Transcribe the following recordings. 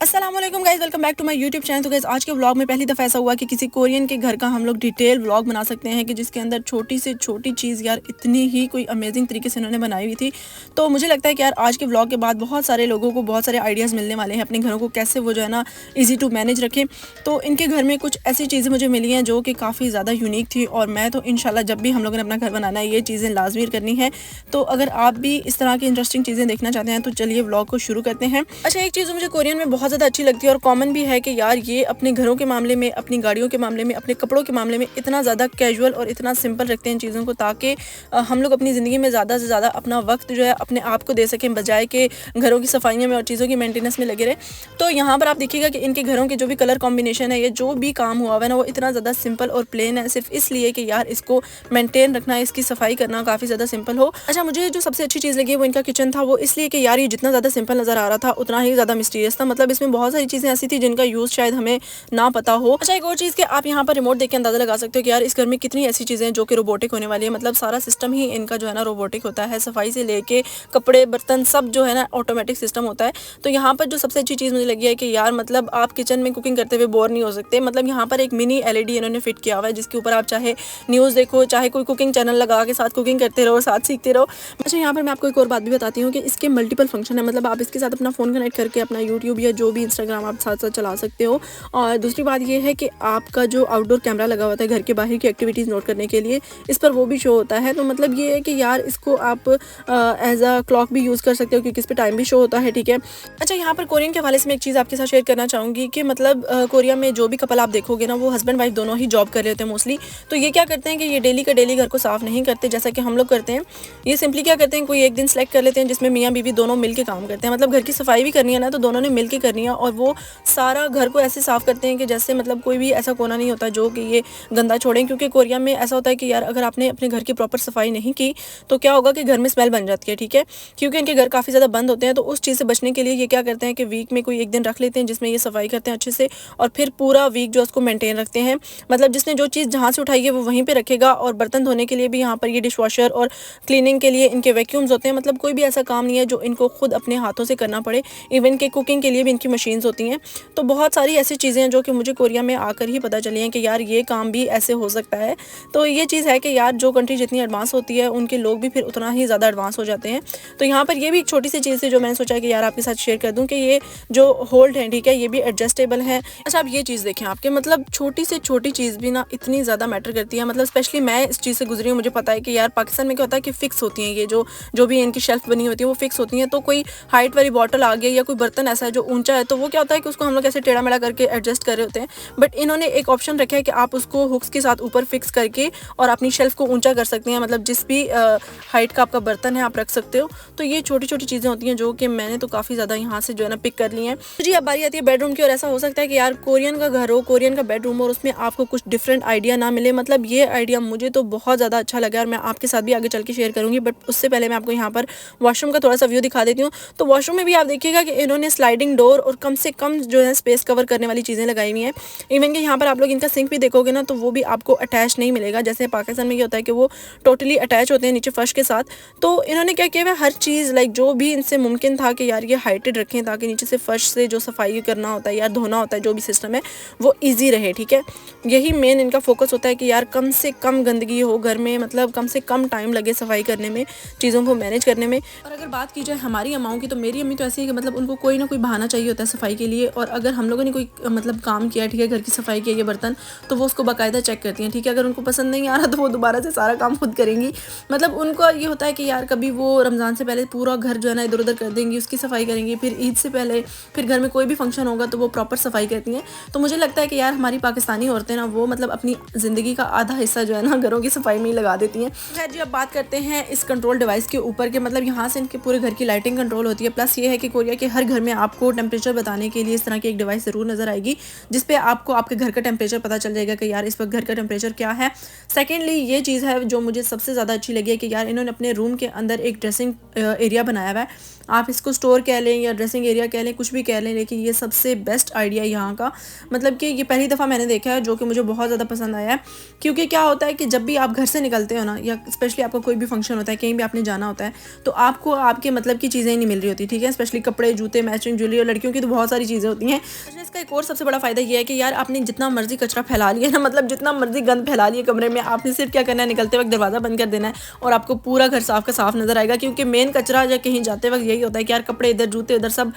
अस्सलाम वालेकुम guys, welcome back to my YouTube channel. तो गाइस आज के व्लॉग में पहली दफ़ा ऐसा हुआ कि किसी कोरियन के घर का हम लोग डिटेल व्लॉग बना सकते हैं कि जिसके अंदर छोटी से छोटी चीज़ यार इतनी ही कोई अमेजिंग तरीके से उन्होंने बनाई हुई थी। तो मुझे लगता है कि यार आज के व्लॉग के बाद बहुत सारे लोगों को बहुत सारे आइडियाज़ मिलने वाले हैं अपने घरों को कैसे वो जो है ना ईजी टू मैनेज रखें। तो इनके घर में कुछ ऐसी चीज़ें मुझे मिली हैं जो कि काफ़ी ज़्यादा यूनिक थी, और मैं तो इंशाल्लाह जब भी हम लोगों ने अपना घर बनाना है ये चीज़ें लाजमी करनी है। तो अगर आप भी इस तरह की इंटरेस्टिंग चीज़ें देखना चाहते हैं तो चलिए व्लॉग को शुरू करते हैं। अच्छा, एक चीज़ मुझे कोरियन में बहुत ज़्यादा अच्छी लगती है और कॉमन भी है कि यार ये अपने घरों के मामले में, अपनी गाड़ियों के मामले में, अपने कपड़ों के मामले में इतना ज़्यादा कैजुअल और इतना सिंपल रखते हैं चीज़ों को, ताकि हम लोग अपनी ज़िंदगी में ज़्यादा से ज़्यादा अपना वक्त जो है अपने आप को दे सकें, बजाय के घरों की सफाइयों में और चीज़ों की मेंटेनेंस में लगे रहे। तो यहाँ पर आप देखिएगा कि इनके घरों के जो भी कलर कॉम्बिनेशन है, ये जो भी काम हुआ है ना, वो इतना ज़्यादा सिंपल और प्लेन है, सिर्फ इसलिए कि यार इसको मेंटेन रखना, इसकी सफाई करना काफ़ी ज़्यादा सिंपल हो। अच्छा, मुझे जो सबसे अच्छी चीज़ लगी वो इनका किचन था, वो इसलिए कि यार ये जितना ज़्यादा सिंपल नज़र आ रहा था उतना ही ज़्यादा मिस्टीरियस था। मतलब इसमें बहुत सारी चीज़ें ऐसी थी जिनका यूज़ शायद हमें ना पता हो। अच्छा, एक और चीज़ कि आप यहाँ पर रिमोट देख के अंदाज़ा लगा सकते हो कि यार इस घर में कितनी ऐसी चीज़ें हैं जो कि रोबोटिक होने वाली है। मतलब सारा सिस्टम ही इनका जो है ना रोबोटिक होता है, सफाई से लेके कपड़े बर्तन सब जो है ना ऑटोमेटिक सिस्टम होता है। तो यहाँ पर जो सबसे अच्छी चीज़ मुझे लगी है कि यार मतलब आप किचन में कुकिंग करते हुए बोर नहीं हो सकते। मतलब यहाँ पर एक मिनी एलईडी इन्होंने फिट किया हुआ है जिसके ऊपर आप चाहे न्यूज़ देखो, चाहे कोई कुकिंग चैनल लगा के साथ कुकिंग करते रहो, साथ सीखते रहो। अच्छा, यहाँ पर मैं आपको एक और बात भी बताती हूँ कि इसके मल्टीपल फंक्शन है। मतलब आप इसके साथ अपना फ़ोन कनेक्ट करके अपना यूट्यूब या जो भी इंस्टाग्राम आप साथ साथ चला सकते हो। और दूसरी बात ये है कि आपका जो आउटडोर कैमरा लगा होता है घर के बाहर की एक्टिविटीज़ नोट करने के लिए, इस पर वो भी शो होता है। तो मतलब ये है कि यार इसको आप एज अ क्लॉक भी यूज़ कर सकते हो क्योंकि इस पर टाइम भी शो होता है, ठीक है। अच्छा, यहाँ पर कोरियन के हवाले से मैं एक चीज़ आपके साथ शेयर करना चाहूँगी कि मतलब कोरिया में जो भी कपल आप देखोगे ना, वो हस्बैंड वाइफ दोनों ही जॉब कर रहे होते हैं मोस्टली। तो ये क्या करते हैं कि ये डेली का डेली घर को साफ़ नहीं करते जैसा कि हम लोग करते हैं। ये सिंपली क्या करते हैं, कोई एक दिन सेलेक्ट कर लेते हैं जिसमें मियाँ बीवी दोनों मिल के काम करते हैं। मतलब घर की सफाई भी करनी है ना, तो दोनों ने मिल के करनी है, और वो सारा घर को ऐसे साफ़ करते हैं कि जैसे मतलब कोई भी ऐसा कोना नहीं होता जो कि ये गंदा छोड़ें। क्योंकि कोरिया में ऐसा होता है कि यार अगर आपने अपने घर की प्रॉपर सफाई नहीं की तो क्या होगा कि घर में स्मेल बन जाती है, ठीक है। क्योंकि इनके घर काफ़ी ज़्यादा बंद होते हैं, तो उस चीज़ से बचने के लिए ये क्या करते हैं कि वीक में कोई एक दिन रख लेते हैं जिसमें ये सफाई करते हैं अच्छे से, और फिर पूरा वीक जो उसको मेंटेन रखते हैं। मतलब जिसने जो चीज़ जहाँ से उठाई है वो वहीं पे रखेगा। और बर्तन धोने के लिए भी यहाँ पर ये डिश वॉशर, और क्लीनिंग के लिए इनके वैक्यूम्स होते हैं। मतलब कोई भी ऐसा काम नहीं है जो इनको खुद अपने हाथों से करना पड़े। इवन के कुकिंग के लिए भी इनकी मशीन्स होती हैं। तो बहुत सारी ऐसी चीज़ें हैं जो कि मुझे कोरिया में आकर ही पता चली हैं कि यार ये काम भी ऐसे हो सकता है। तो ये चीज़ है कि यार जो कंट्री जितनी एडवांस होती है उनके लोग भी फिर उतना ही ज़्यादा एडवांस हो जाते हैं। तो यहाँ पर ये भी एक छोटी सी चीज़ थी जो मैंने सोचा कि यार आपके साथ शेयर कर दूँ कि ये जो होल्ड है, ठीक है, ये भी एडजस्टेबल है। अच्छा, आप ये चीज़ देखें, आपके मतलब छोटी से छोटी चीज़ भी ना इतनी ज़्यादा मैटर करती है। मतलब स्पेशली मैं इस चीज़ से गुजरी हूँ, मुझे पता है कि यार पाकिस्तान में क्या होता है कि फिक्स होती हैं ये जो भी इनकी शेल्फ बनी होती है वो फिक्स होती हैं। तो कोई हाइट वाली बॉटल आ गई या कोई बर्तन ऐसा है जो ऊंचा है, तो वो क्या होता है कि उसको हम लोग ऐसे टेढ़ा मेढ़ा करके एडजस्ट कर रहे होते हैं। बट इन्होंने एक ऑप्शन रखा है कि आप उसको हुक्स के साथ ऊपर फिक्स करके और अपनी शेल्फ को ऊंचा कर सकते हैं। मतलब जिस भी हाइट का आपका बर्तन है आप रख सकते हो। तो ये छोटी छोटी चीज़ें होती हैं जो कि मैंने तो काफ़ी ज़्यादा यहाँ से जो है ना पिक कर ली हैं। तो जी, अब बारी आती है बेडरूम की, और ऐसा हो सकता है कि यार कोरियन का घर हो, कोरियन का बेडरूम हो, और उसमें आपको कुछ डिफरेंट आइडिया ना मिले। मतलब ये आइडिया मुझे तो बहुत ज़्यादा अच्छा लगा और मैं आपके साथ भी आगे चल के शेयर करूँगी। बट उससे पहले मैं आपको यहाँ पर वॉशरूम का थोड़ा सा व्यू दिखा देती हूँ। तो वॉशरूम में भी आप देखिएगा कि इन्होंने स्लाइडिंग डोर और कम से कम जो है स्पेस कवर करने वाली चीज़ें लगाई हुई हैं। इवन कि यहाँ पर आप लोग इनका सिंक भी देखोगे ना, तो वो भी आपको अटैच नहीं मिलेगा। जैसे पाकिस्तान में ये होता है कि वो टोटली अटैच होते हैं नीचे फर्श के साथ। तो इन्होंने क्या किया है, हर चीज़ लाइक जो भी इनसे मुमकिन था कि यार ये हाइटेड रखें ताकि नीचे से फर्श से जो सफाई करना होता है या धोना होता है, जो भी सिस्टम है वो ईजी रहे, ठीक है। यही मेन इनका फोकस होता है कि यार कम से कम गंदगी हो घर में, मतलब कम से कम टाइम लगे सफाई करने में, चीज़ों को मैनेज करने में। और अगर बात की जाए हमारी अम्माओं की, तो मेरी अम्मी तो ऐसी है कि मतलब उनको कोई ना कोई बहाना चाहिए होता है सफाई के लिए। और अगर हम लोगों ने कोई मतलब काम किया, ठीक है, घर की सफाई की, ये बर्तन, तो वो उसको बाकायदा चेक करती हैं, ठीक है। अगर उनको पसंद नहीं आ रहा तो वो दोबारा से सारा काम खुद करेंगी। मतलब उनको ये होता है कि यार कभी वो रमज़ान से पहले पूरा घर जो है ना इधर उधर कर देंगी, उसकी सफाई करेंगी, फिर ईद से पहले फिर घर में कोई भी फंक्शन होगा तो वो प्रॉपर सफाई करती हैं। तो मुझे लगता है कि यार हमारी पाकिस्तानी औरतें ना वो मतलब अपनी ज़िंदगी का आधा हिस्सा जो है ना घरों की सफाई में ही लगा देती हैं। खैर जी, अब बात करते हैं इस कंट्रोल डिवाइस के ऊपर के, मतलब यहाँ से इनके पूरे घर की लाइटिंग कंट्रोल होती है। प्लस ये है कि कोरिया के हर घर में आपको टेम्परेचर बताने के लिए इस तरह की एक डिवाइस ज़रूर नज़र आएगी जिसपे आपको आपके घर का टेम्परेचर पता चल जाएगा कि यार इस वक्त घर का टेम्परेचर क्या है। सेकेंडली ये चीज़ है जो मुझे सबसे ज़्यादा अच्छी लगी है कि यार इन्होंने अपने रूम के अंदर एक ड्रेसिंग एरिया बनाया हुआ है। आप इसको स्टोर कह लें या ड्रेसिंग एरिया कह लें, कुछ भी कह लें, लेकिन ये सबसे बेस्ट आइडिया यहाँ का। मतलब कि ये पहली दफ़ा मैंने देखा है जो कि मुझे बहुत ज़्यादा पसंद आया है। क्योंकि क्या होता है कि जब भी आप घर से निकलते हो ना, या स्पेशली आपका कोई भी फंक्शन होता है, कहीं भी आपने जाना होता है, तो आपको आपके मतलब की चीज़ें नहीं मिल रही होती, ठीक है। स्पेशली कपड़े, जूते, मैचिंग ज्वेलरी, और लड़कियों की तो बहुत सारी चीज़ें होती हैं। इसका एक और सबसे बड़ा फ़ायदा ये है कि यार आपने जितना मर्जी कचरा फैला लिया ना, मतलब जितना मर्जी गंद फैला लिया कमरे में, आपने सिर्फ क्या करना है, निकलते वक्त दरवाज़ा बंद कर देना है और आपको पूरा घर साफ का साफ नज़र आएगा। क्योंकि मेन कचरा या कहीं जाते वक्त यही होता है कि यार कपड़े इधर, जूते उधर, सब।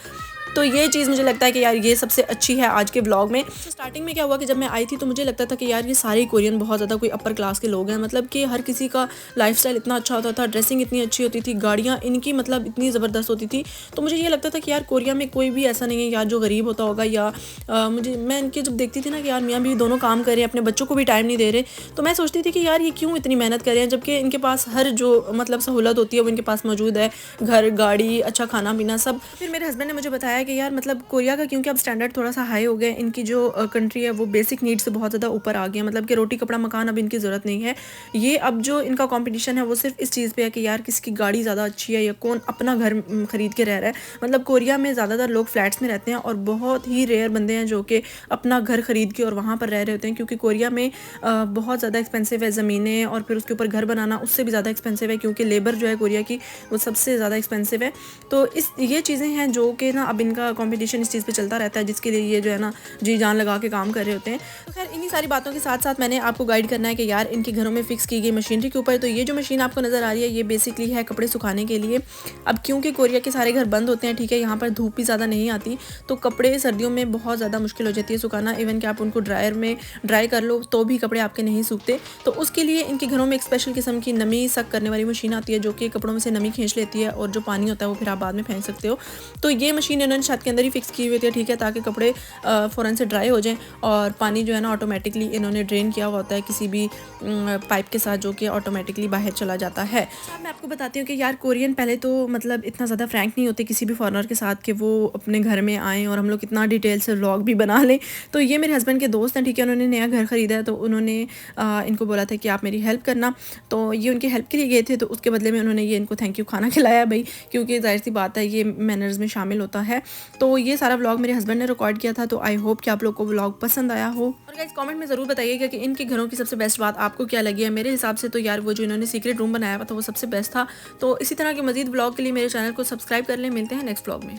तो ये चीज़ मुझे लगता है कि यार ये सबसे अच्छी है आज के व्लॉग में। स्टार्टिंग में क्या हुआ कि जब मैं आई थी तो मुझे लगता था कि यार ये सारे कोरियन बहुत ज़्यादा कोई अपर क्लास के लोग हैं, मतलब कि हर किसी का लाइफस्टाइल इतना अच्छा होता था, ड्रेसिंग इतनी अच्छी होती थी, गाड़ियाँ इनकी मतलब इतनी ज़बरदस्त होती थी। तो मुझे ये लगता था कि यार कोरिया में कोई भी ऐसा नहीं है यार जो गरीब होता होगा, या मैं इनके जब देखती थी ना कि यार मियाँ भी दोनों काम कर रहे हैं, अपने बच्चों को भी टाइम नहीं दे रहे, तो मैं सोचती थी कि यार ये क्यों इतनी मेहनत कर रहे हैं, जबकि इनके पास हर जो मतलब सहूलत होती है वो इनके पास मौजूद है, घर, गाड़ी, अच्छा खाना पीना सब। फिर मेरे हस्बैंड ने मुझे बताया कि यार मतलब कोरिया का क्योंकि अब स्टैंडर्ड थोड़ा सा हाई हो गया, इनकी जो कंट्री है वो बेसिक नीड्स से बहुत ज़्यादा ऊपर आ गया, मतलब कि रोटी कपड़ा मकान अब इनकी ज़रूरत नहीं है। ये अब जो इनका कंपटीशन है वो सिर्फ इस चीज़ पे है कि यार किसकी गाड़ी ज़्यादा अच्छी है या कौन अपना घर खरीद के रह रहा है। मतलब कोरिया में ज़्यादातर लोग फ्लैट्स में रहते हैं और बहुत ही रेयर बंदे हैं जो कि अपना घर खरीद के और वहाँ पर रह रहे होते हैं, क्योंकि कोरिया में बहुत ज़्यादा एक्सपेंसिव है ज़मीनें, और फिर उसके ऊपर घर बनाना उससे भी ज़्यादा एक्सपेंसिव है, क्योंकि लेबर जो है कोरिया की वो सबसे ज़्यादा एक्सपेंसिव है। तो ये चीज़ें हैं जो कि ना अब इनका कंपटीशन इस चीज़ पे चलता रहता है, जिसके लिए ये जो है ना जी जान लगा के काम कर रहे होते हैं। तो खैर इन्हीं सारी बातों के साथ साथ मैंने आपको गाइड करना है कि यार इनके घरों में फिक्स की गई मशीनरी के ऊपर। तो ये जो मशीन आपको नज़र आ रही है ये बेसिकली है कपड़े सुखाने के लिए। अब क्योंकि कोरिया के सारे घर बंद होते हैं, ठीक है, यहाँ पर धूप भी ज़्यादा नहीं आती, तो कपड़े सर्दियों में बहुत ज़्यादा मुश्किल हो जाती है सुखाना। इवन कि आप उनको ड्रायर में ड्राई कर लो तो भी कपड़े आपके नहीं सूखते। तो उसके लिए इनके घरों में एक स्पेशल किस्म की नमी सक करने वाली मशीन आती है, जो कि कपड़ों में से नमी खींच लेती है, और जो पानी होता है वो फिर आप बाद में फेंक सकते हो। तो ये मशीन इन्होंने छत के अंदर ही फिक्स की हुई थी, ठीक है, ताकि कपड़े फ़ौरन से ड्राई हो जाएं, और पानी जो है ना ऑटोमेटिकली इन्होंने ड्रेन किया हुआ होता है किसी भी पाइप के साथ, जो कि ऑटोमेटिकली बाहर चला जाता है। अब मैं आपको बताती हूँ कि यार कोरियन पहले तो मतलब इतना ज़्यादा फ्रैंक नहीं होते किसी भी फॉरेनर के साथ कि वो अपने घर में आएँ और हम लोग कितना डिटेल से व्लॉग भी बना लें। तो ये मेरे हस्बैंड के दोस्त हैं, ठीक है, उन्होंने नया घर ख़रीदा है, तो उन्होंने इनको बोला था कि आप मेरी हेल्प करना। तो ये उनकी हेल्प के लिए गए थे, तो उसके बदले में उन्होंने ये इनको थैंक यू खाना खिलाया भाई, क्योंकि जाहिर सी बात है ये मैनर्स में शामिल होता है। तो ये सारा व्लॉग मेरे हस्बैंड ने रिकॉर्ड किया था। तो आई होप कि आप लोग को व्लॉग पसंद आया हो, और गाइस कमेंट में ज़रूर बताइएगा कि इनके घरों की सबसे बेस्ट बात आपको क्या लगी है। मेरे हिसाब से तो यार वो जो इन्होंने सीक्रेट रूम बनाया हुआ था वो सबसे बेस्ट था। तो इसी तरह के मजीद व्लॉग के लिए मेरे चैनल को सब्सक्राइब कर लें। मिलते हैं नेक्स्ट व्लॉग में।